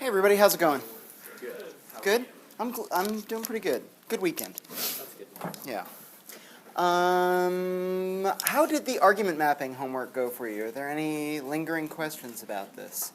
Hey everybody, how's it going? Good? I'm doing pretty good. Good weekend. That's good. Yeah. How did the argument mapping homework go for you? Are there any lingering questions about this?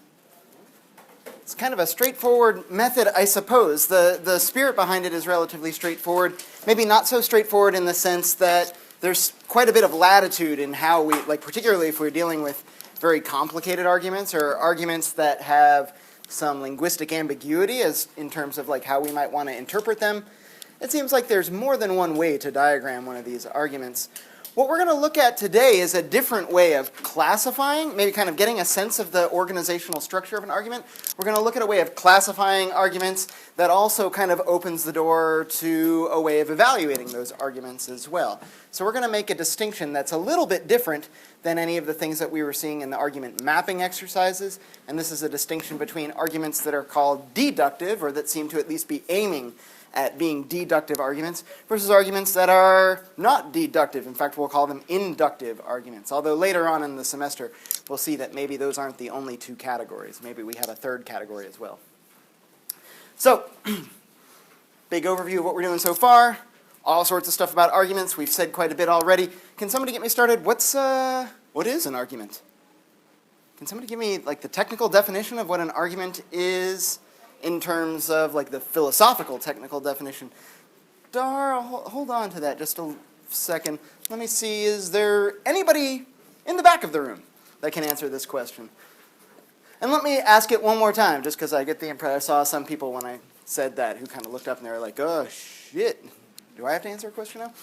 It's kind of a straightforward method, I suppose. The spirit behind it is relatively straightforward. Maybe not so straightforward in the sense that there's quite a bit of latitude in how we, like particularly if we're dealing with very complicated arguments or arguments that have some linguistic ambiguity as in terms of like how we might want to interpret them. It seems like there's more than one way to diagram one of these arguments. What we're going to look at today is a different way of classifying, maybe kind of getting a sense of the organizational structure of an argument. We're going to look at a way of classifying arguments that also kind of opens the door to a way of evaluating those arguments as well. So we're going to make a distinction that's a little bit different than any of the things that we were seeing in the argument mapping exercises. And this is a distinction between arguments that are called deductive, or that seem to at least be aiming at being deductive arguments, versus arguments that are not deductive. In fact, we'll call them inductive arguments. Although later on in the semester, we'll see that maybe those aren't the only two categories. Maybe we have a third category as well. So, big overview of what we're doing so far. All sorts of stuff about arguments. We've said quite a bit already. Can somebody get me started? What is an argument? Can somebody give me like the technical definition of what an argument is in terms of like the philosophical technical definition? Dara, hold on to that just a second. Let me see, is there anybody in the back of the room that can answer this question? And let me ask it one more time, just because I get the impression, I saw some people when I said that who kind of looked up and they were like, oh shit, do I have to answer a question now?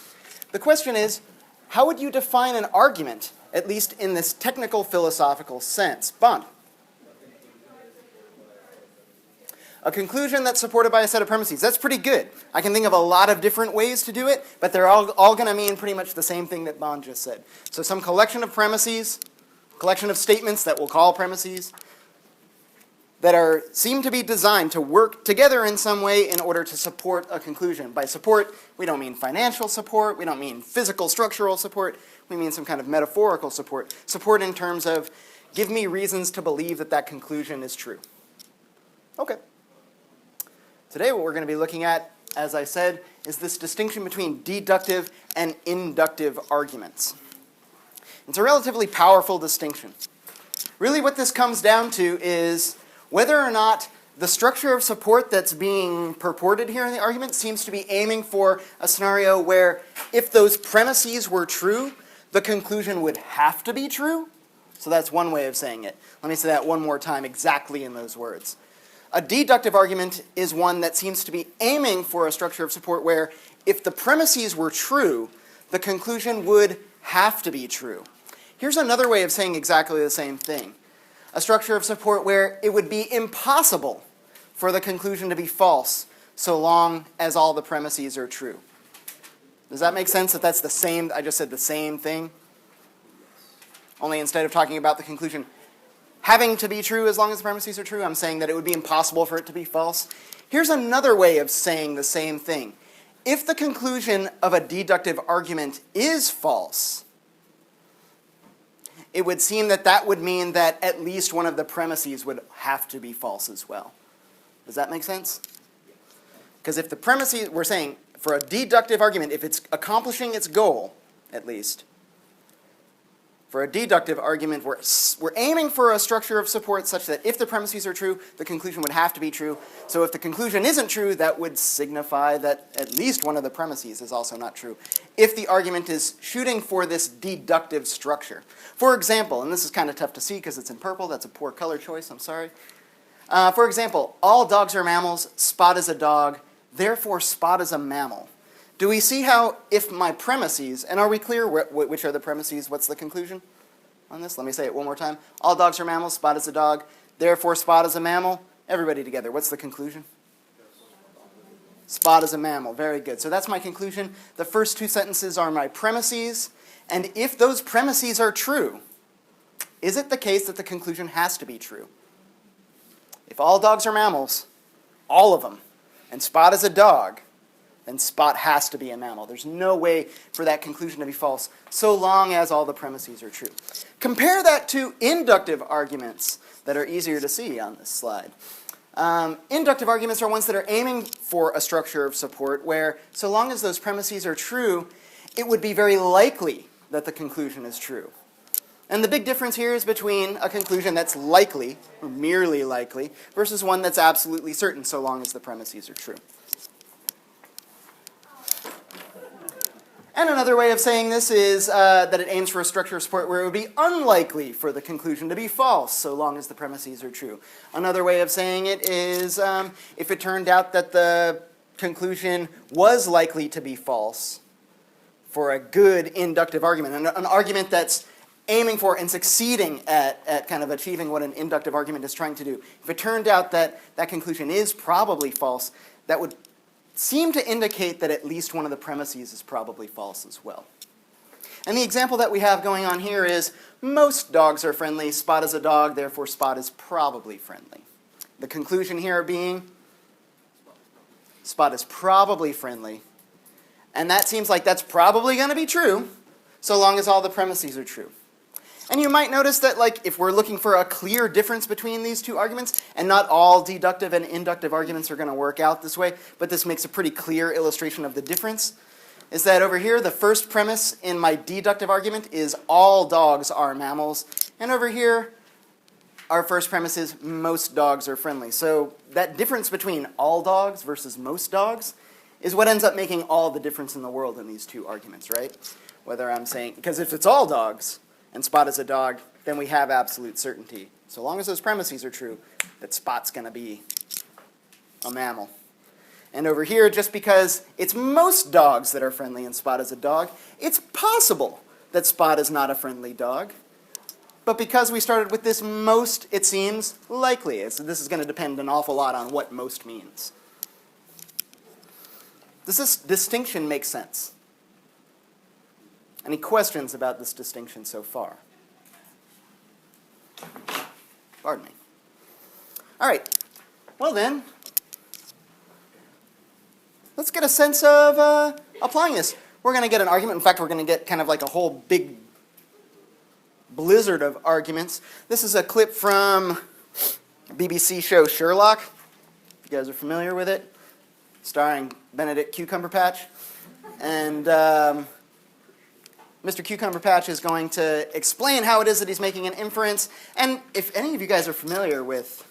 The question is, how would you define an argument, at least in this technical philosophical sense? Bond. A conclusion that's supported by a set of premises. That's pretty good. I can think of a lot of different ways to do it, but they're all going to mean pretty much the same thing that Bond just said. So some collection of premises, collection of statements that we'll call premises, that seem to be designed to work together in some way in order to support a conclusion. By support, we don't mean financial support, we don't mean physical structural support, we mean some kind of metaphorical support. Support in terms of, give me reasons to believe that that conclusion is true. Okay. Today what we're going to be looking at, as I said, is this distinction between deductive and inductive arguments. It's a relatively powerful distinction. Really what this comes down to is whether or not the structure of support that's being purported here in the argument seems to be aiming for a scenario where if those premises were true, the conclusion would have to be true. So that's one way of saying it. Let me say that one more time exactly in those words. A deductive argument is one that seems to be aiming for a structure of support where if the premises were true, the conclusion would have to be true. Here's another way of saying exactly the same thing. A structure of support where it would be impossible for the conclusion to be false so long as all the premises are true. Does that make sense that that's the same, I just said the same thing? Only instead of talking about the conclusion having to be true as long as the premises are true, I'm saying that it would be impossible for it to be false. Here's another way of saying the same thing. If the conclusion of a deductive argument is false, it would seem that that would mean that at least one of the premises would have to be false as well. Does that make sense? Because if the premises, we're saying for a deductive argument, if it's accomplishing its goal, at least, for a deductive argument, we're aiming for a structure of support such that if the premises are true, the conclusion would have to be true. So if the conclusion isn't true, that would signify that at least one of the premises is also not true. If the argument is shooting for this deductive structure. For example, and this is kind of tough to see because it's in purple, that's a poor color choice, I'm sorry. For example, all dogs are mammals, Spot is a dog, therefore Spot is a mammal. Do we see how if my premises, and are we clear which are the premises, what's the conclusion on this? Let me say it one more time. All dogs are mammals, Spot is a dog, therefore Spot is a mammal. Everybody together, what's the conclusion? Spot is a mammal, very good. So that's my conclusion. The first two sentences are my premises, and if those premises are true, is it the case that the conclusion has to be true? If all dogs are mammals, all of them, and Spot is a dog, then Spot has to be a mammal. There's no way for that conclusion to be false so long as all the premises are true. Compare that to inductive arguments that are easier to see on this slide. Inductive arguments are ones that are aiming for a structure of support where, so long as those premises are true, it would be very likely that the conclusion is true. And the big difference here is between a conclusion that's likely, or merely likely, versus one that's absolutely certain, so long as the premises are true. And another way of saying this is that it aims for a structure of support where it would be unlikely for the conclusion to be false, so long as the premises are true. Another way of saying it is if it turned out that the conclusion was likely to be false for a good inductive argument, an argument that's aiming for and succeeding at kind of achieving what an inductive argument is trying to do. If it turned out that that conclusion is probably false, that would seem to indicate that at least one of the premises is probably false as well. And the example that we have going on here is most dogs are friendly, Spot is a dog, therefore Spot is probably friendly. The conclusion here being Spot is probably friendly, and that seems like that's probably going to be true so long as all the premises are true. And you might notice that, like, if we're looking for a clear difference between these two arguments, and not all deductive and inductive arguments are going to work out this way, but this makes a pretty clear illustration of the difference, is that over here, the first premise in my deductive argument is all dogs are mammals, and over here, our first premise is most dogs are friendly. So that difference between all dogs versus most dogs is what ends up making all the difference in the world in these two arguments, right? Whether I'm saying, because if it's all dogs, and Spot is a dog, then we have absolute certainty, so long as those premises are true, that Spot's going to be a mammal. And over here, just because it's most dogs that are friendly and Spot is a dog, it's possible that Spot is not a friendly dog. But because we started with this most, it seems likely. So this is going to depend an awful lot on what most means. Does this distinction make sense? Any questions about this distinction so far? Pardon me. All right. Well then, let's get a sense of applying this. We're going to get an argument. In fact, we're going to get kind of like a whole big blizzard of arguments. This is a clip from BBC show Sherlock. If you guys are familiar with it, starring Benedict Cucumberpatch. And Mr. Cucumberpatch is going to explain how it is that he's making an inference. And if any of you guys are familiar with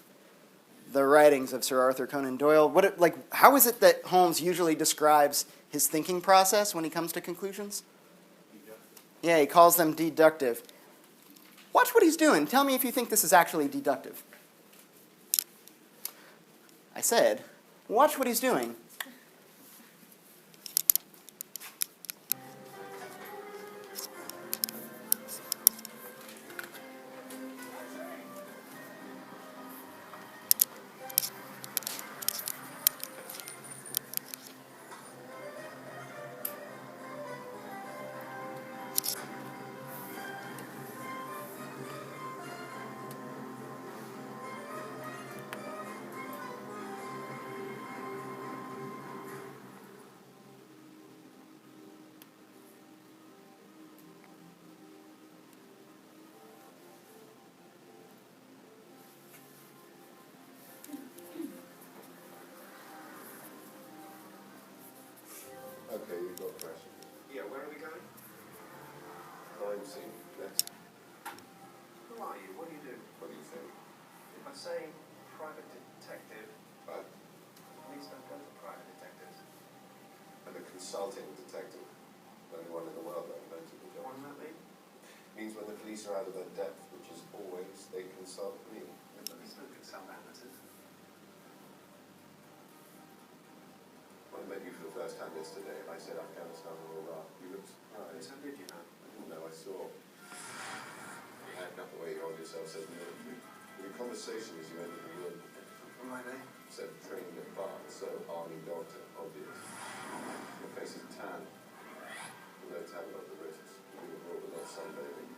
the writings of Sir Arthur Conan Doyle, how is it that Holmes usually describes his thinking process when he comes to conclusions? Deductive. Yeah, he calls them deductive. Watch what he's doing. Tell me if you think this is actually deductive. I said, watch what he's doing. Okay, you've got a question. Yeah, where are we going? Crime scene. Next. Who are you? What do you do? What do you think? If I say private detective, But please don't go to private detectives. I'm a consulting detective. Only one in the world that invented the What job. does that mean? Means when the police are out of their depth, which is always, they consult me. The police don't consult amateurs. When I met you for the first time yesterday, I said Afghanistan or Iraq. You looked surprised. How did you know? I didn't know, I saw. You had not the way you hold yourself said military. Your conversation as you entered the room Why they? said trained at bar, so army doctor, obvious. Your face is tan. You know tan about the wrists. You were brought with that sunbathing.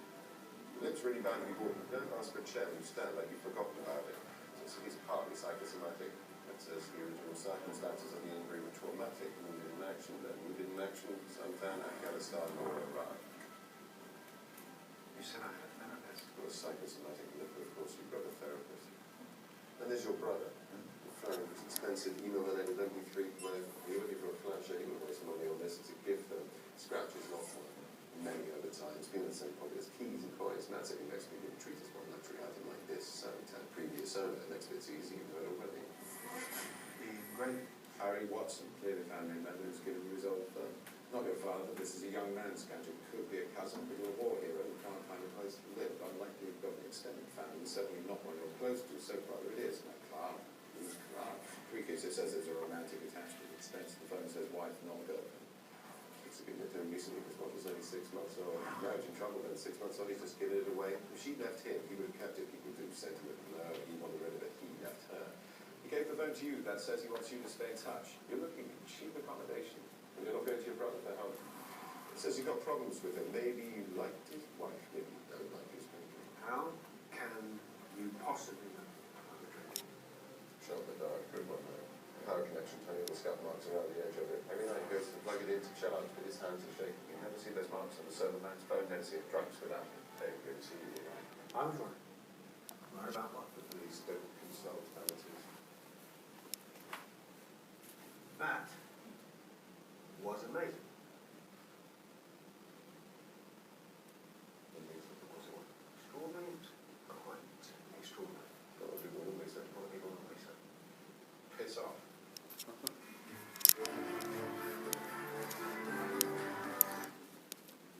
Your lips really bad when you walk. Don't ask for a chair when you stand like you've forgotten about it. So it's partly psychosomatic. It says the original circumstances of the injury were traumatic, wounded in action, then wounded in action, suntan, Afghanistan or Iraq. You said I had a therapist. Well, a psychosomatic lip, of course, you've got a therapist. And there's your brother. an email enabled MP3 player. You're looking for a flash anyway, waste money on this. It's a gift that Scratch is not one. Many other times, been the same probably as keys and coins. Matt sitting next to me didn't treat us one luxury item like this. So it had previous owner. Next bit's easy, you've heard already. The great Harry Watson, clearly family member who's given you his old firm. Not your father, this is a young man's gadget. Could be a cousin, but you're a war hero who can't find a place to live. Unlikely you've got an extended family, certainly not one you're close to, so brother it is. Now, Clark, who's Clark? Precursor says there's a romantic attachment. It states the phone says wife, not girlfriend. It's been with him recently because one was only 6 months old. Marriage in trouble, then 6 months on, he's just given it away. If she left him, he would have kept it. People do sentiment. No, he wanted rid of it. He left her. He gave the phone to you. That says he wants you to stay in touch. You're looking for cheap accommodation. And you're not going to your brother for help. It says you've got problems with him. Maybe you liked his wife. Maybe you don't like his baby. How can you possibly know? Shot in the dark. Good one, though. Power connection, tiny little scuff marks around the edge of it. Every night he goes to plug it in to charge, but his hands are shaking. You never see those marks on the solar man's phone. Never see it drunks without it. They really see you right. I was right. Right about what? The police don't consult amateurs. That was amazing. Extraordinary. Quite extraordinary. A lot of people wouldn't be so. A lot of people don't say. Piss off.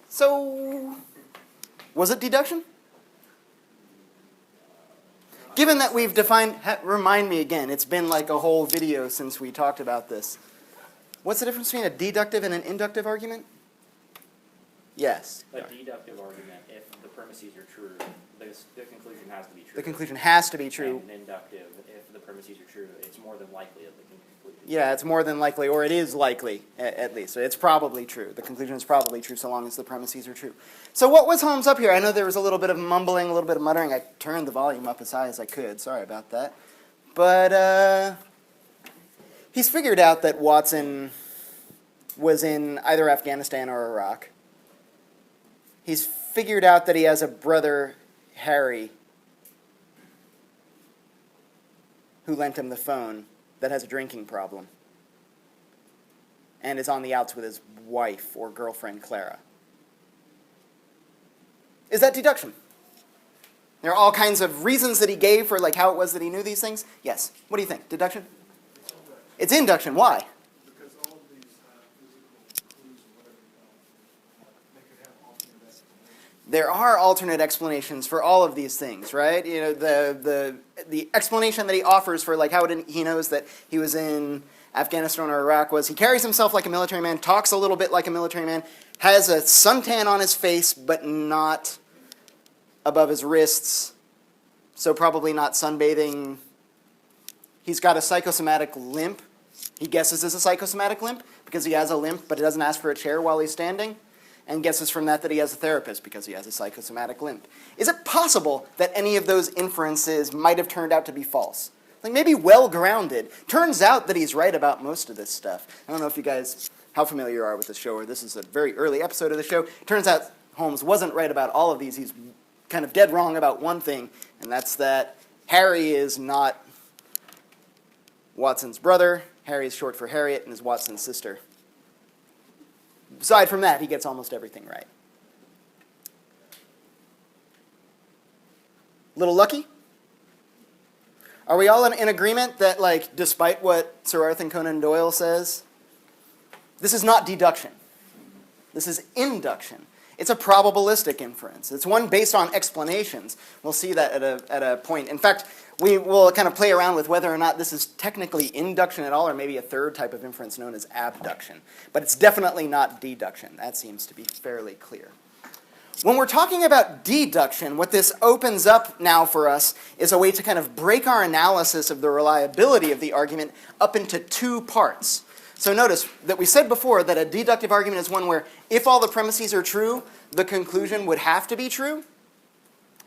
So, was it deduction? Given that we've defined, remind me again, it's been like a whole video since we talked about this. What's the difference between a deductive and an inductive argument? Yes. A deductive argument, if the premises are true, the conclusion has to be true. The conclusion has to be true. And an inductive, if the premises are true, it's more than likely that the conclusion. Yeah, it's more than likely, or it is likely, at least. So it's probably true. The conclusion is probably true so long as the premises are true. So what was Holmes up here? I know there was a little bit of mumbling, a little bit of muttering. I turned the volume up as high as I could. Sorry about that. But he's figured out that Watson was in either Afghanistan or Iraq. He's figured out that he has a brother, Harry, who lent him the phone, that has a drinking problem and is on the outs with his wife or girlfriend, Clara. Is that deduction? There are all kinds of reasons that he gave for like how it was that he knew these things. Yes. What do you think? Deduction? It's induction. Why? Because all of these physical clues or whatever they could have alternate explanations. There are alternate explanations for all of these things, right? You know, the explanation that he offers for like how he knows that he was in Afghanistan or Iraq was he carries himself like a military man, talks a little bit like a military man, has a suntan on his face but not above his wrists, so probably not sunbathing. He's got a psychosomatic limp. He guesses it's a psychosomatic limp because he has a limp but he doesn't ask for a chair while he's standing, and guesses from that he has a therapist because he has a psychosomatic limp. Is it possible that any of those inferences might have turned out to be false? Like maybe well-grounded. Turns out that he's right about most of this stuff. I don't know if you guys, how familiar you are with the show, or this is a very early episode of the show. Turns out Holmes wasn't right about all of these. He's kind of dead wrong about one thing, and that's that Harry is not Watson's brother. Harry is short for Harriet and is Watson's sister. Aside from that, he gets almost everything right. Little lucky? Are we all in agreement that, like, despite what Sir Arthur Conan Doyle says, this is not deduction. This is induction. It's a probabilistic inference. It's one based on explanations. We'll see that at a point. In fact, we will kind of play around with whether or not this is technically induction at all, or maybe a third type of inference known as abduction. But it's definitely not deduction. That seems to be fairly clear. When we're talking about deduction, what this opens up now for us is a way to kind of break our analysis of the reliability of the argument up into two parts. So notice that we said before that a deductive argument is one where if all the premises are true, the conclusion would have to be true.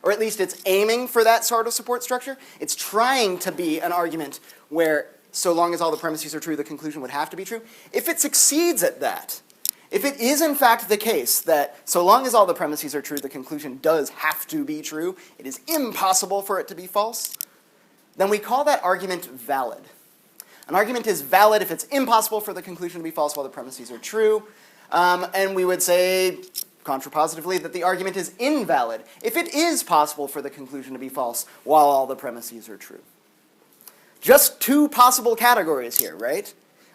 Or at least it's aiming for that sort of support structure. It's trying to be an argument where so long as all the premises are true, the conclusion would have to be true. If it succeeds at that, if it is in fact the case that so long as all the premises are true, the conclusion does have to be true, it is impossible for it to be false, then we call that argument valid. An argument is valid if it's impossible for the conclusion to be false while the premises are true. And we would say, contrapositively, that the argument is invalid if it is possible for the conclusion to be false while all the premises are true. Just two possible categories here, right?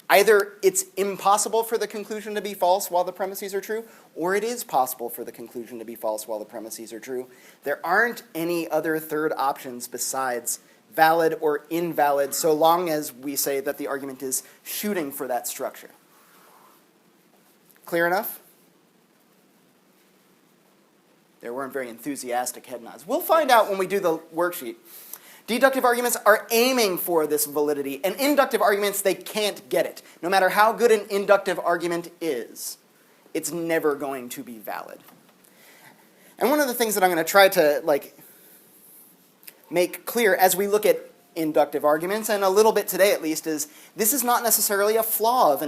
Either it's impossible for the conclusion to be false while the premises are true, or it is possible for the conclusion to be false while the premises are true. There aren't any other third options besides valid or invalid, so long as we say that the argument is shooting for that structure. Clear enough? There weren't very enthusiastic head nods. We'll find out when we do the worksheet. Deductive arguments are aiming for this validity, and inductive arguments, they can't get it. No matter how good an inductive argument is, it's never going to be valid. And one of the things that I'm going to try to make clear as we look at inductive arguments, and a little bit today at least, is this is not necessarily a flaw of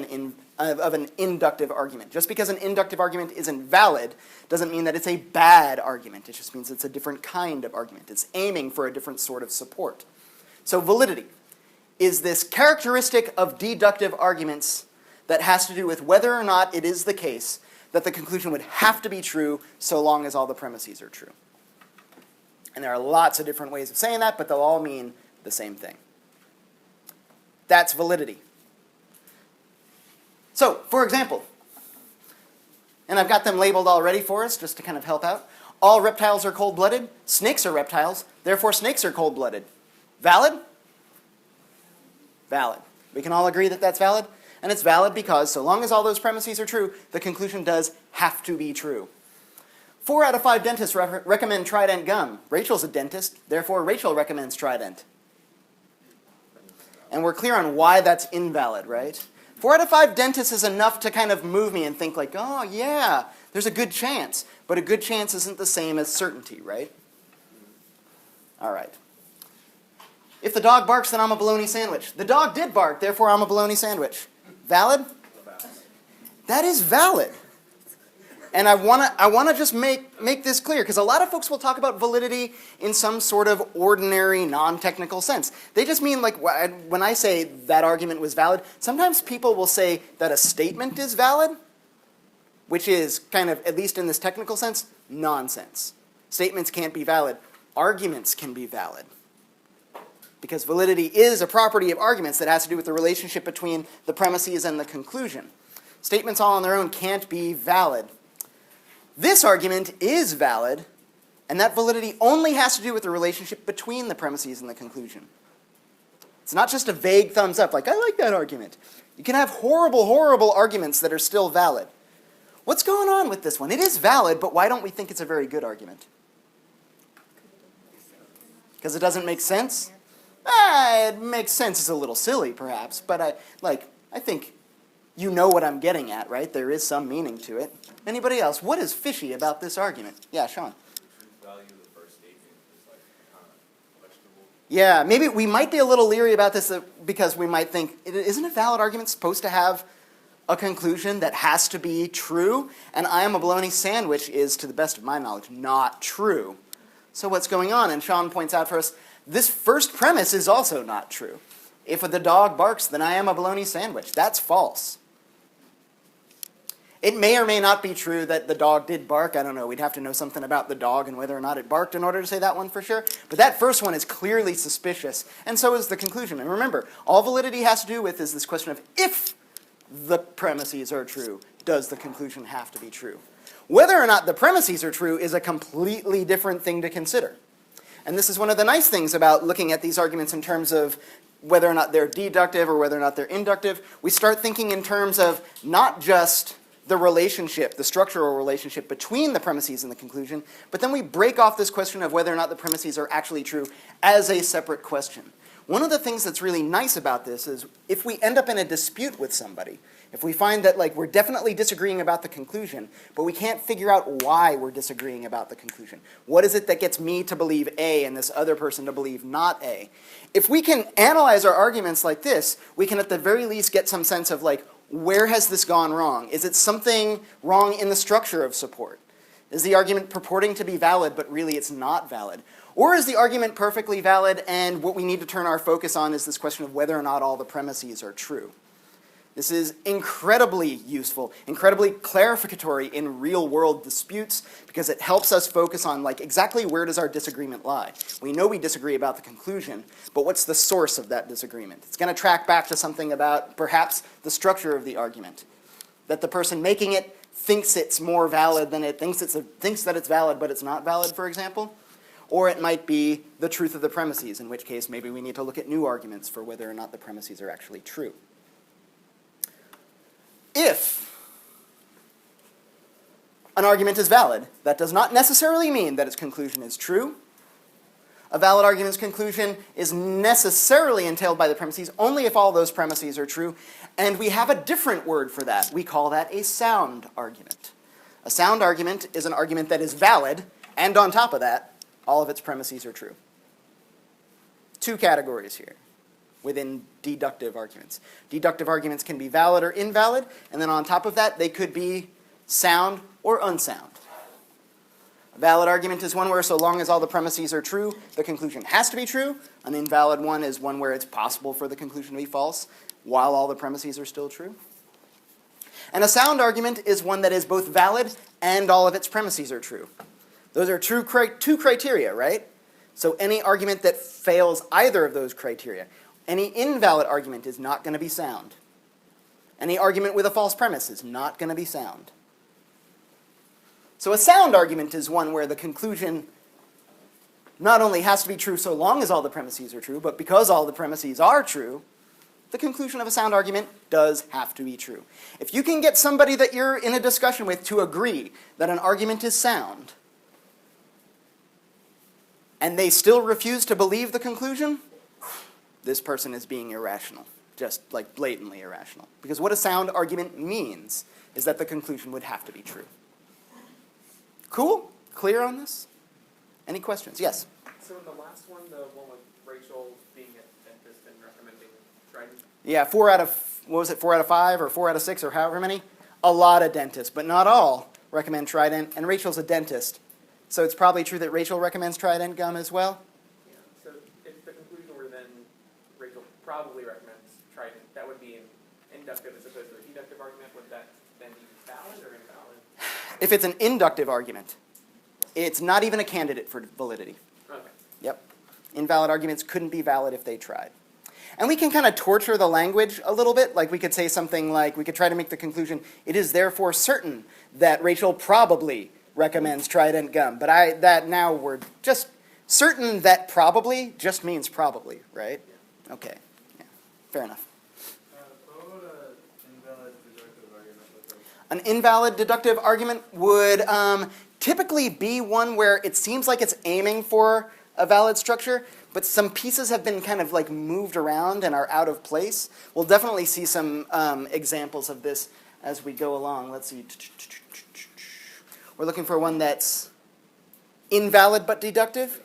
an inductive argument. Just because an inductive argument isn't valid doesn't mean that it's a bad argument. It just means it's a different kind of argument. It's aiming for a different sort of support. So validity is this characteristic of deductive arguments that has to do with whether or not it is the case that the conclusion would have to be true so long as all the premises are true. And there are lots of different ways of saying that, but they'll all mean the same thing. That's validity. So, for example, and I've got them labeled already for us just to kind of help out. All reptiles are cold-blooded. Snakes are reptiles. Therefore, snakes are cold-blooded. Valid? Valid. We can all agree that that's valid? And it's valid because so long as all those premises are true, the conclusion does have to be true. 4 out of 5 dentists recommend Trident gum. Rachel's a dentist, therefore Rachel recommends Trident. And we're clear on why that's invalid, right? 4 out of 5 dentists is enough to kind of move me and think like, oh yeah, there's a good chance. But a good chance isn't the same as certainty, right? All right. If the dog barks, then I'm a bologna sandwich. The dog did bark, therefore I'm a bologna sandwich. Valid? That is valid. And I want to just make this clear, because a lot of folks will talk about validity in some sort of ordinary, non-technical sense. They just mean, like, when I say that argument was valid, sometimes people will say that a statement is valid, which is kind of, at least in this technical sense, nonsense. Statements can't be valid. Arguments can be valid. Because validity is a property of arguments that has to do with the relationship between the premises and the conclusion. Statements all on their own can't be valid. This argument is valid, and that validity only has to do with the relationship between the premises and the conclusion. It's not just a vague thumbs up, like, I like that argument. You can have horrible, horrible arguments that are still valid. What's going on with this one? It is valid, but why don't we think it's a very good argument? Because it doesn't make sense? It makes sense. It's a little silly, perhaps, but I think you know what I'm getting at, right? There is some meaning to it. Anybody else? What is fishy about this argument? Yeah, Sean. The value of the first statement is kind of questionable. Yeah, maybe we might be a little leery about this because we might think, isn't a valid argument supposed to have a conclusion that has to be true? And I am a bologna sandwich is, to the best of my knowledge, not true. So what's going on? And Sean points out for us, this first premise is also not true. If the dog barks, then I am a bologna sandwich. That's false. It may or may not be true that the dog did bark. I don't know. We'd have to know something about the dog and whether or not it barked in order to say that one for sure. But that first one is clearly suspicious, and so is the conclusion. And remember, all validity has to do with is this question of if the premises are true, does the conclusion have to be true? Whether or not the premises are true is a completely different thing to consider. And this is one of the nice things about looking at these arguments in terms of whether or not they're deductive or whether or not they're inductive. We start thinking in terms of not just the relationship, the structural relationship between the premises and the conclusion, but then we break off this question of whether or not the premises are actually true as a separate question. One of the things that's really nice about this is if we end up in a dispute with somebody, if we find that we're definitely disagreeing about the conclusion, but we can't figure out why we're disagreeing about the conclusion. What is it that gets me to believe A and this other person to believe not A? If we can analyze our arguments like this, we can at the very least get some sense of where has this gone wrong? Is it something wrong in the structure of support? Is the argument purporting to be valid, but really it's not valid? Or is the argument perfectly valid, and what we need to turn our focus on is this question of whether or not all the premises are true? This is incredibly useful, incredibly clarificatory in real-world disputes, because it helps us focus on exactly where does our disagreement lie. We know we disagree about the conclusion, but what's the source of that disagreement? It's going to track back to something about perhaps the structure of the argument, that the person making it thinks it's more valid than it thinks that it's valid, but it's not valid, for example. Or it might be the truth of the premises, in which case maybe we need to look at new arguments for whether or not the premises are actually true. If an argument is valid, that does not necessarily mean that its conclusion is true. A valid argument's conclusion is necessarily entailed by the premises only if all those premises are true, and we have a different word for that. We call that a sound argument. A sound argument is an argument that is valid, and on top of that, all of its premises are true. Two categories here within deductive arguments. Deductive arguments can be valid or invalid, and then on top of that, they could be sound or unsound. A valid argument is one where so long as all the premises are true, the conclusion has to be true. An invalid one is one where it's possible for the conclusion to be false while all the premises are still true. And a sound argument is one that is both valid and all of its premises are true. Those are two criteria, right? So any argument that fails either of those criteria, any invalid argument is not going to be sound. Any argument with a false premise is not going to be sound. So a sound argument is one where the conclusion not only has to be true so long as all the premises are true, but because all the premises are true, the conclusion of a sound argument does have to be true. If you can get somebody that you're in a discussion with to agree that an argument is sound, and they still refuse to believe the conclusion, this person is being irrational, just blatantly irrational. Because what a sound argument means is that the conclusion would have to be true. Cool? Clear on this? Any questions? Yes? So in the last one, the one with Rachel being a dentist and recommending Trident? Yeah, 4 out of 5 or 4 out of 6 or however many? A lot of dentists, but not all recommend Trident, and Rachel's a dentist. So it's probably true that Rachel recommends Trident gum as well? Yeah, so if the conclusion were then Rachel probably recommends Trident, that would be an inductive as opposed to a deductive argument. Would that then be valid or invalid? If it's an inductive argument, it's not even a candidate for validity. Okay. Yep. Invalid arguments couldn't be valid if they tried. And we can kind of torture the language a little bit. Like we could say something like, we could try to make the conclusion, it is therefore certain that Rachel probably recommends Trident gum. But now we're just certain that probably just means probably, right? Yeah. Okay. Yeah. Fair enough. What would an invalid deductive argument look like? An invalid deductive argument would typically be one where it seems like it's aiming for a valid structure, but some pieces have been kind of moved around and are out of place. We'll definitely see some examples of this as we go along. Let's see. We're looking for one that's invalid but deductive.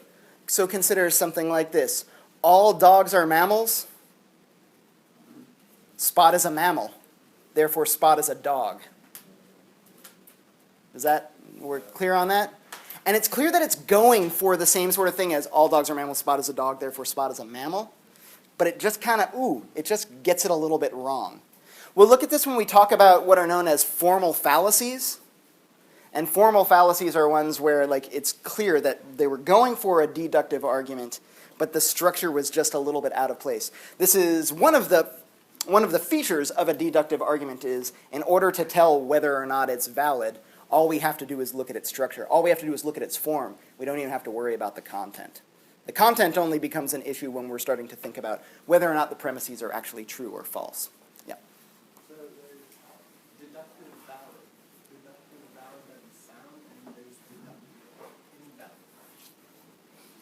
So consider something like this. All dogs are mammals. Spot is a mammal. Therefore, Spot is a dog. We're clear on that? And it's clear that it's going for the same sort of thing as all dogs are mammals, Spot is a dog, therefore Spot is a mammal. But it just it just gets it a little bit wrong. We'll look at this when we talk about what are known as formal fallacies. And formal fallacies are ones where it's clear that they were going for a deductive argument, but the structure was just a little bit out of place. This is one of the features of a deductive argument is, in order to tell whether or not it's valid, all we have to do is look at its structure. All we have to do is look at its form. We don't even have to worry about the content. The content only becomes an issue when we're starting to think about whether or not the premises are actually true or false. Yeah. So there's deductive valid that is sound, and there's deductive invalid.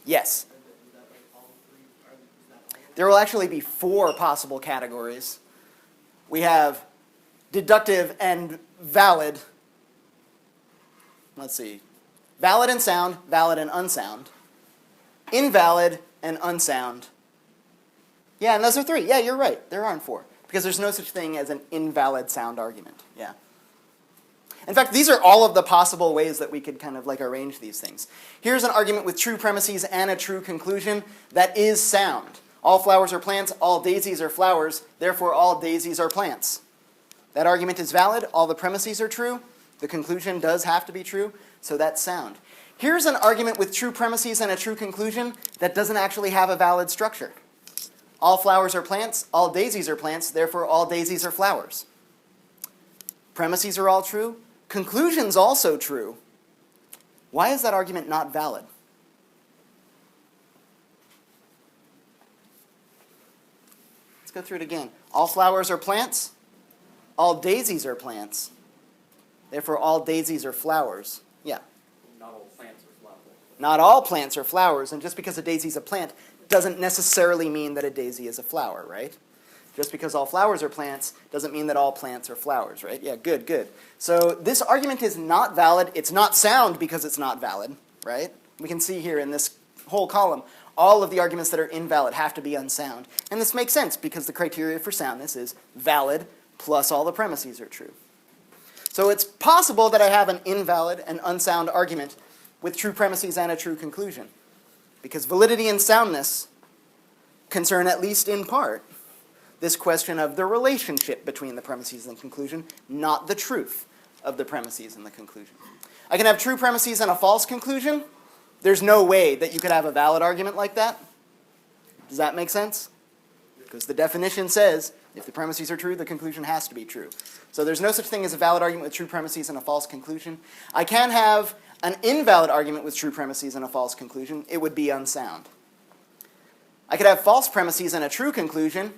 Yes. Is that all three? There will actually be 4 possible categories. We have deductive and valid. Let's see. Valid and sound, valid and unsound. Invalid and unsound. Yeah, and those are 3. Yeah, you're right. There aren't 4. Because there's no such thing as an invalid sound argument. Yeah. In fact, these are all of the possible ways that we could kind of like arrange these things. Here's an argument with true premises and a true conclusion that is sound. All flowers are plants, all daisies are flowers, therefore all daisies are plants. That argument is valid, all the premises are true, the conclusion does have to be true, so that's sound. Here's an argument with true premises and a true conclusion that doesn't actually have a valid structure. All flowers are plants, all daisies are plants, therefore all daisies are flowers. Premises are all true, conclusion's also true. Why is that argument not valid? Let's go through it again. All flowers are plants, all daisies are plants, therefore all daisies are flowers. Yeah. Not all plants are flowers. Not all plants are flowers, and just because a daisy is a plant doesn't necessarily mean that a daisy is a flower, right? Just because all flowers are plants doesn't mean that all plants are flowers, right? Yeah, good, good. So this argument is not valid. It's not sound because it's not valid, right? We can see here in this whole column, all of the arguments that are invalid have to be unsound. And this makes sense because the criteria for soundness is valid plus all the premises are true. So it's possible that I have an invalid and unsound argument with true premises and a true conclusion, because validity and soundness concern, at least in part, this question of the relationship between the premises and the conclusion, not the truth of the premises and the conclusion. I can have true premises and a false conclusion. There's no way that you could have a valid argument like that. Does that make sense? Because the definition says if the premises are true, the conclusion has to be true. So there's no such thing as a valid argument with true premises and a false conclusion. I can have an invalid argument with true premises and a false conclusion. It would be unsound. I could have false premises and a true conclusion,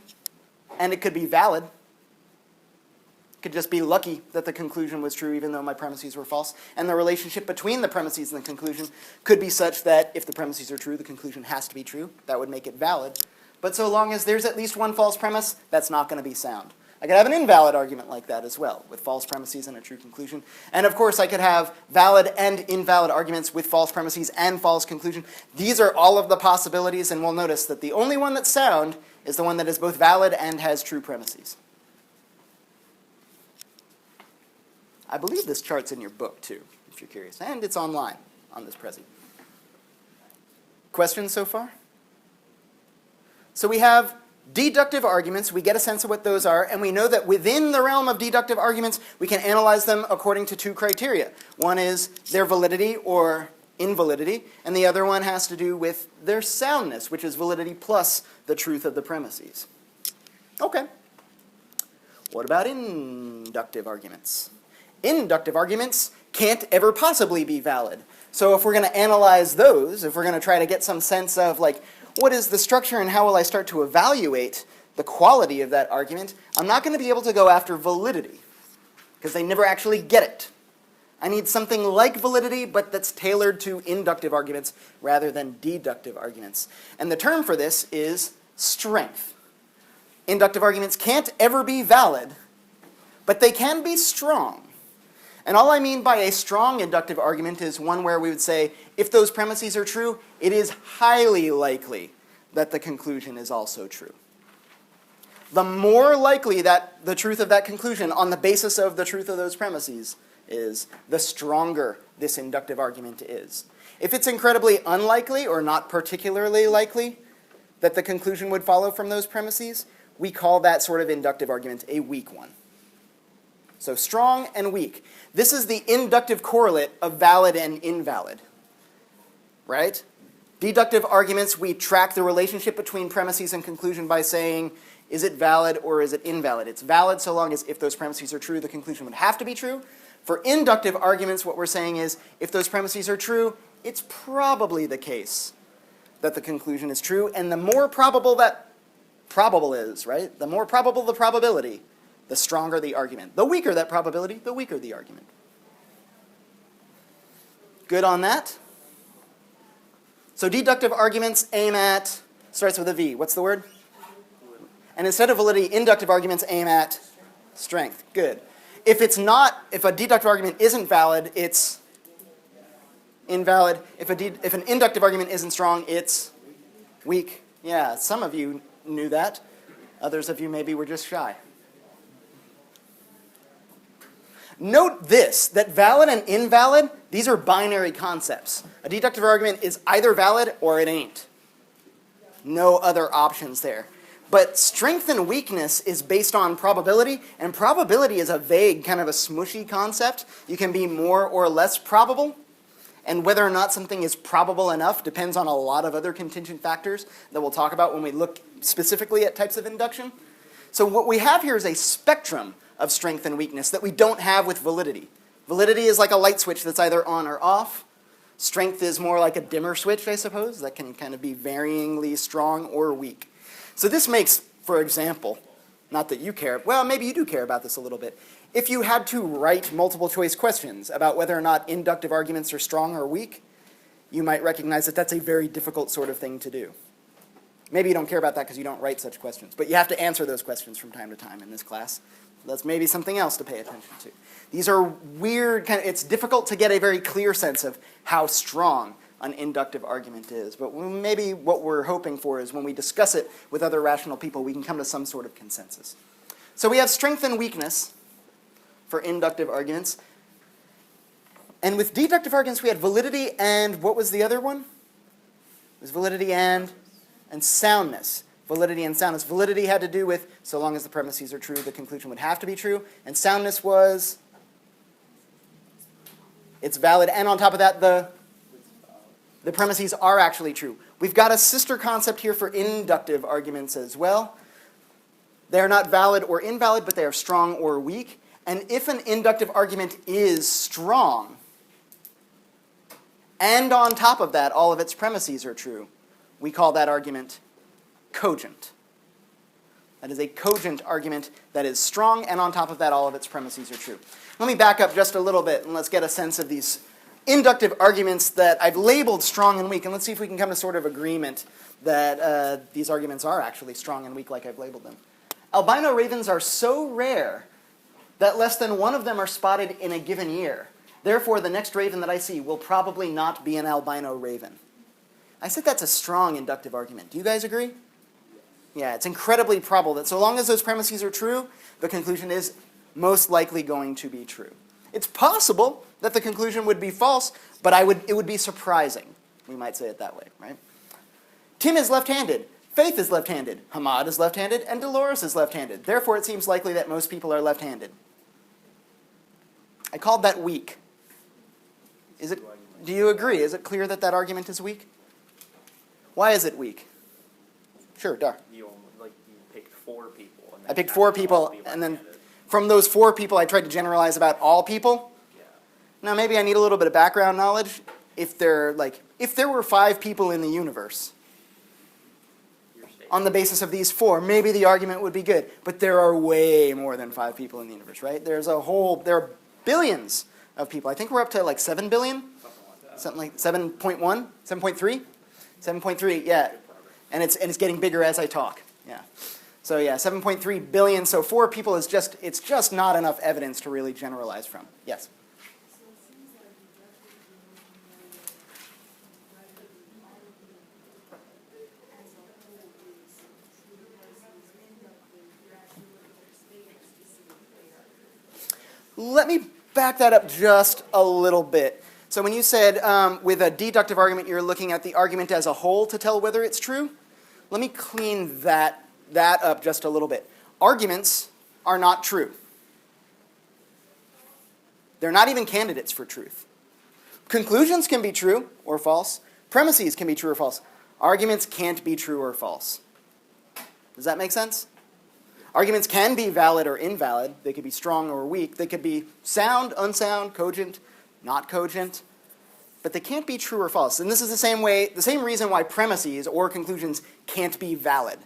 and it could be valid. It could just be lucky that the conclusion was true even though my premises were false. And the relationship between the premises and the conclusion could be such that if the premises are true, the conclusion has to be true. That would make it valid. But so long as there's at least one false premise, that's not going to be sound. I could have an invalid argument like that as well, with false premises and a true conclusion. And of course, I could have valid and invalid arguments with false premises and false conclusion. These are all of the possibilities, and we'll notice that the only one that's sound is the one that is both valid and has true premises. I believe this chart's in your book, too, if you're curious. And it's online on this Prezi. Questions so far? So we have deductive arguments. We get a sense of what those are, and we know that within the realm of deductive arguments, we can analyze them according to two criteria. One is their validity or invalidity, and the other one has to do with their soundness, which is validity plus the truth of the premises. Okay. What about inductive arguments? Inductive arguments can't ever possibly be valid. So if we're going to analyze those, if we're going to try to get some sense of, like, what is the structure and how will I start to evaluate the quality of that argument, I'm not going to be able to go after validity, because they never actually get it. I need something like validity, but that's tailored to inductive arguments rather than deductive arguments. And the term for this is strength. Inductive arguments can't ever be valid, but they can be strong. And all I mean by a strong inductive argument is one where we would say, if those premises are true, it is highly likely that the conclusion is also true. The more likely that the truth of that conclusion on the basis of the truth of those premises is, the stronger this inductive argument is. If it's incredibly unlikely or not particularly likely that the conclusion would follow from those premises, we call that sort of inductive argument a weak one. So strong and weak. This is the inductive correlate of valid and invalid, right? Deductive arguments, we track the relationship between premises and conclusion by saying, is it valid or is it invalid? It's valid so long as if those premises are true, the conclusion would have to be true. For inductive arguments, what we're saying is, if those premises are true, it's probably the case that the conclusion is true. And the more probable that probable is, right? The more probable the probability, the stronger the argument. The weaker that probability, the weaker the argument. Good on that? So deductive arguments aim at, starts with a V. What's the word? And instead of validity, inductive arguments aim at strength. Good. If a deductive argument isn't valid, it's invalid. If an inductive argument isn't strong, it's weak. Yeah, some of you knew that. Others of you maybe were just shy. Note this, that valid and invalid, these are binary concepts. A deductive argument is either valid or it ain't. No other options there. But strength and weakness is based on probability, and probability is a vague, kind of a smushy concept. You can be more or less probable, and whether or not something is probable enough depends on a lot of other contingent factors that we'll talk about when we look specifically at types of induction. So what we have here is a spectrum of strength and weakness that we don't have with validity. Validity is like a light switch that's either on or off. Strength is more like a dimmer switch, I suppose, that can kind of be varyingly strong or weak. So this makes, for example, not that you care, well, maybe you do care about this a little bit. If you had to write multiple choice questions about whether or not inductive arguments are strong or weak, you might recognize that that's a very difficult sort of thing to do. Maybe you don't care about that because you don't write such questions, but you have to answer those questions from time to time in this class. That's maybe something else to pay attention to. These are weird, it's difficult to get a very clear sense of how strong an inductive argument is, but maybe what we're hoping for is when we discuss it with other rational people, we can come to some sort of consensus. So we have strength and weakness for inductive arguments. And with deductive arguments, we had validity and what was the other one? It was validity and soundness. Validity and soundness. Validity had to do with, so long as the premises are true, the conclusion would have to be true. And soundness was, it's valid. And on top of that, the premises are actually true. We've got a sister concept here for inductive arguments as well. They are not valid or invalid, but they are strong or weak. And if an inductive argument is strong, and on top of that, all of its premises are true, we call that argument cogent. That is a cogent argument that is strong, and on top of that, all of its premises are true. Let me back up just a little bit, and let's get a sense of these inductive arguments that I've labeled strong and weak, and let's see if we can come to sort of agreement that these arguments are actually strong and weak like I've labeled them. Albino ravens are so rare that less than one of them are spotted in a given year. Therefore, the next raven that I see will probably not be an albino raven. I said that's a strong inductive argument. Do you guys agree? Yeah, it's incredibly probable that so long as those premises are true, the conclusion is most likely going to be true. It's possible that the conclusion would be false, but it would be surprising. We might say it that way, right? Tim is left-handed. Faith is left-handed. Hamad is left-handed. And Dolores is left-handed. Therefore, it seems likely that most people are left-handed. I called that weak. Do you agree? Is it clear that that argument is weak? Why is it weak? Sure, Dar. You picked 4 people. And I picked 4 people, and then from those 4 people, I tried to generalize about all people. Yeah. Now, maybe I need a little bit of background knowledge. If there were 5 people in the universe, on the basis of these 4, maybe the argument would be good. But there are way more than 5 people in the universe, right? There are billions of people. I think we're up to like 7 billion? Something like 7.1? 7.3? 7.3, yeah. And it's getting bigger as I talk. Yeah. So yeah, 7.3 billion. So 4 people is it's just not enough evidence to really generalize from. Yes? Let me back that up just a little bit. So when you said with a deductive argument, you're looking at the argument as a whole to tell whether it's true, let me clean that up just a little bit. Arguments are not true. They're not even candidates for truth. Conclusions can be true or false. Premises can be true or false. Arguments can't be true or false. Does that make sense? Arguments can be valid or invalid. They could be strong or weak. They could be sound, unsound, cogent, not cogent. But they can't be true or false. And this is the same reason why premises or conclusions can't be valid.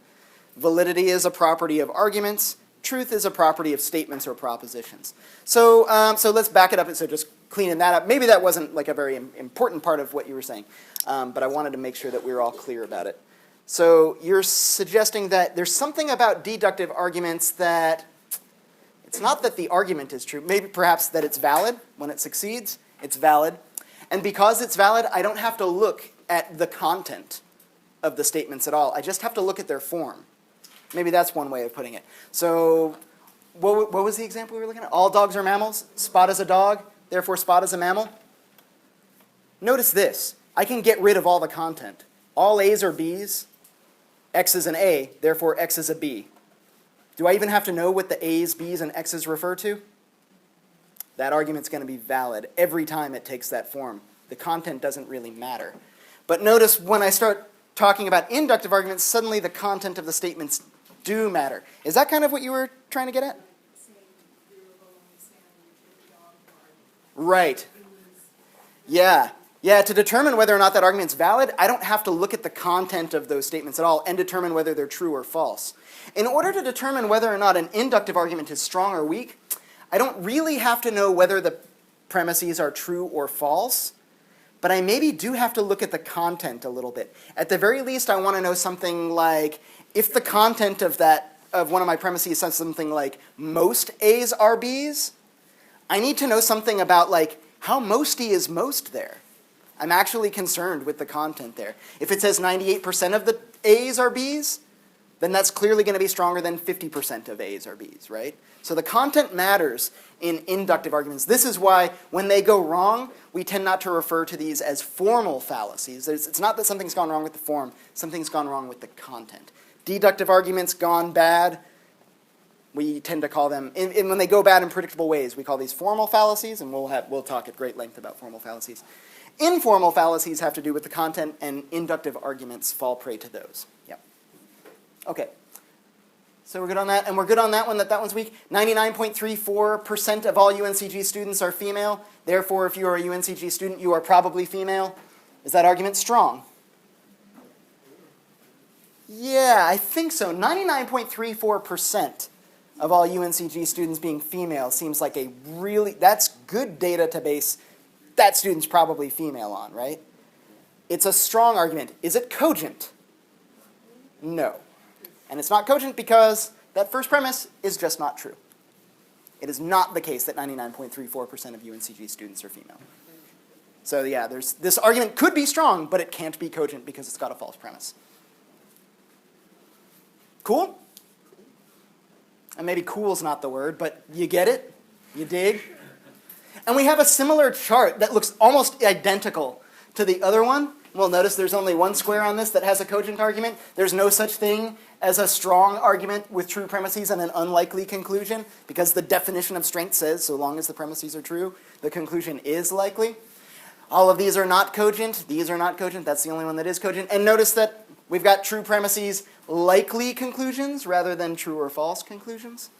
Validity is a property of arguments. Truth is a property of statements or propositions. So let's back it up. So just cleaning that up. Maybe that wasn't like a very important part of what you were saying, but I wanted to make sure that we were all clear about it. So you're suggesting that there's something about deductive arguments that it's not that the argument is true. Maybe perhaps that it's valid when it succeeds. It's valid. And because it's valid, I don't have to look at the content of the statements at all. I just have to look at their form. Maybe that's one way of putting it. So what was the example we were looking at? All dogs are mammals. Spot is a dog, therefore Spot is a mammal. Notice this. I can get rid of all the content. All A's are B's. X is an A, therefore X is a B. Do I even have to know what the A's, B's, and X's refer to? That argument's going to be valid every time it takes that form. The content doesn't really matter. But notice when I start talking about inductive arguments, suddenly the content of the statements do matter. Is that kind of what you were trying to get at? Right. Yeah. Yeah, to determine whether or not that argument's valid, I don't have to look at the content of those statements at all and determine whether they're true or false. In order to determine whether or not an inductive argument is strong or weak, I don't really have to know whether the premises are true or false, but I maybe do have to look at the content a little bit. At the very least, I want to know something like, if the content of one of my premises says something like, most A's are B's, I need to know something about like, how mosty is most there? I'm actually concerned with the content there. If it says 98% of the A's are B's, then that's clearly going to be stronger than 50% of A's are B's, right? So the content matters in inductive arguments. This is why when they go wrong, we tend not to refer to these as formal fallacies. It's not that something's gone wrong with the form, something's gone wrong with the content. Deductive arguments gone bad, we tend to call them, and when they go bad in predictable ways, we call these formal fallacies, and we'll talk at great length about formal fallacies. Informal fallacies have to do with the content, and inductive arguments fall prey to those. Yep. Okay. So we're good on that, and we're good on that one, that one's weak. 99.34% of all UNCG students are female. Therefore, if you are a UNCG student, you are probably female. Is that argument strong? Yeah, I think so. 99.34% of all UNCG students being female seems like that's good data to base that student's probably female on, right? It's a strong argument. Is it cogent? No. And it's not cogent because that first premise is just not true. It is not the case that 99.34% of UNCG students are female. So yeah, this argument could be strong, but it can't be cogent because it's got a false premise. Cool? And maybe cool's not the word, but you get it? You dig? And we have a similar chart that looks almost identical to the other one. Well, notice there's only one square on this that has a cogent argument. There's no such thing as a strong argument with true premises and an unlikely conclusion, because the definition of strength says so long as the premises are true, the conclusion is likely. All of these are not cogent. These are not cogent. That's the only one that is cogent. And notice that we've got true premises, likely conclusions, rather than true or false conclusions.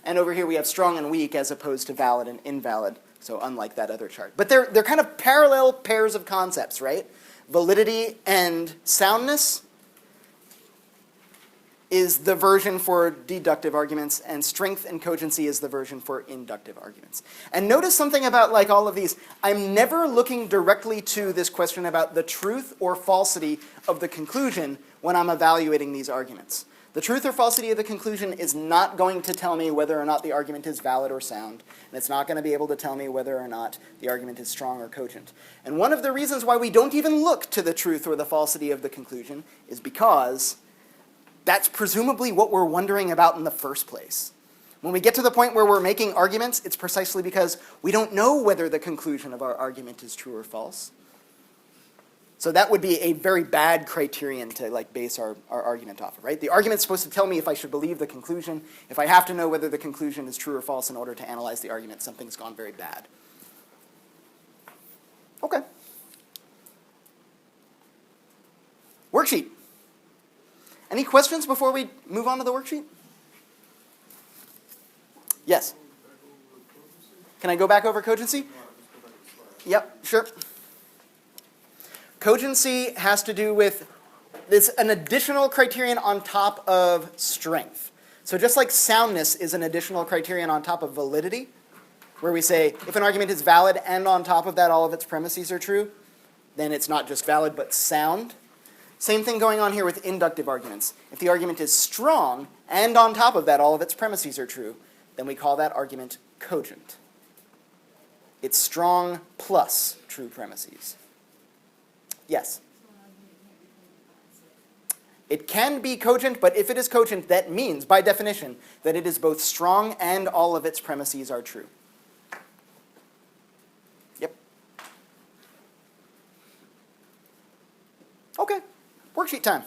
And over here we have strong and weak as opposed to valid and invalid. So unlike that other chart. But they're kind of parallel pairs of concepts, right? Validity and soundness is the version for deductive arguments, and strength and cogency is the version for inductive arguments. And notice something about like all of these. I'm never looking directly to this question about the truth or falsity of the conclusion when I'm evaluating these arguments. The truth or falsity of the conclusion is not going to tell me whether or not the argument is valid or sound, and it's not going to be able to tell me whether or not the argument is strong or cogent. And one of the reasons why we don't even look to the truth or the falsity of the conclusion is because that's presumably what we're wondering about in the first place. When we get to the point where we're making arguments, it's precisely because we don't know whether the conclusion of our argument is true or false. So that would be a very bad criterion to like base our argument off of, right? The argument's supposed to tell me if I should believe the conclusion. If I have to know whether the conclusion is true or false in order to analyze the argument, something's gone very bad. Okay. Worksheet. Any questions before we move on to the worksheet? Yes. Can I go back over cogency? Yep, sure. Cogency has to do with an additional criterion on top of strength. So just like soundness is an additional criterion on top of validity, where we say if an argument is valid and on top of that all of its premises are true, then it's not just valid but sound. Same thing going on here with inductive arguments. If the argument is strong and on top of that all of its premises are true, then we call that argument cogent. It's strong plus true premises. Yes? It can be cogent, but if it is cogent, that means, by definition, that it is both strong and all of its premises are true. Yep. Okay. Worksheet time.